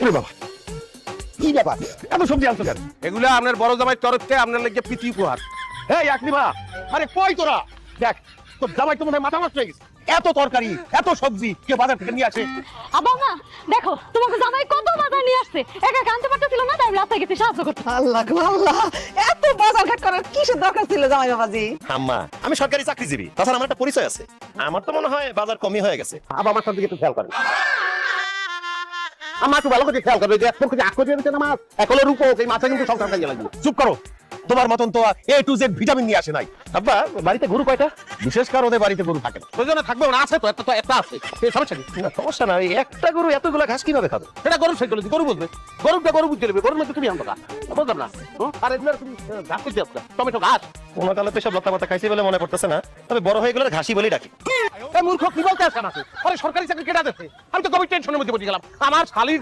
ওরে বাবা, কি ব্যাপার, এত সবজি আনছো কেন? এগুলা আপনার বড় জামাই তরফতে আপনার লাগে প্রীতি উপহার। এই আকলিমা, আরে কই তোরা? দেখ, তোর জামাই তো মনে হয় মাথা নষ্ট হয়ে গেছে। এত তরকারি, এত সবজি কে বাজার থেকে নিয়ে আসে? আব্বা মা দেখো তোমাকে জামাই কত বাজার নিয়ে আসছে, একা আনতে পারতেছিল না, তাই আমি রাস্তায় গেছি সাহায্য করতে। আল্লাহ গো আল্লাহ, এত বাজার ঘাট করার কিসের দরকার ছিল জামাই বাবাজি? আম্মা, আমি সরকারি চাকরিজীবী, তাছাড়া আমার একটা পরিচয় আছে। আমার তো মনে হয় বাজার কমই হয়ে গেছে। আবার আমার দিকে একটু খেয়াল করেন। আমার একটু ভালো করে খেয়াল করবে যে এখন কিছু আঁকো দিয়েছে না মাছ, এখনো রূপ এই মাছে কিন্তু সংসার খাইয়ে লাগবে। চুপ করো, তোমার মতন তো A to Z ভিটামিন নিয়ে আসে নাই। আব্বা, বাড়িতে গরু কয়টা? বিশেষ করে ওদের বাড়িতে গরু থাকে না। প্রয়োজনে থাকবে না, আছে তো, একটা আছে। এই সমস্যা কি? না, সমস্যা না, এই একটা গরু এতগুলা ঘাস কিভাবে খাবে? এটা গরু সাইকোলজি, গরু বলবে, গরুটা গরু বুঝতে নেবে, গরুর মধ্যে তুমি আনতো না, বুঝলাম না। আর এগুলো তুমি ঘাস করতে আসছো, টমেটো ঘাস। কোনো কালে তো সব লতা পাতা খাইছি বলে মনে পড়তেছে না, তবে বড় হয়ে গেলে ঘাসি বলেই ডাকি। এই মূর্খ কি বলতে আসছেন? আছে আরে সরকারি চাকরি কেটে দিচ্ছে, আমি তো কবে টেনশনের মধ্যে পড়ে গেলাম। আমার শালির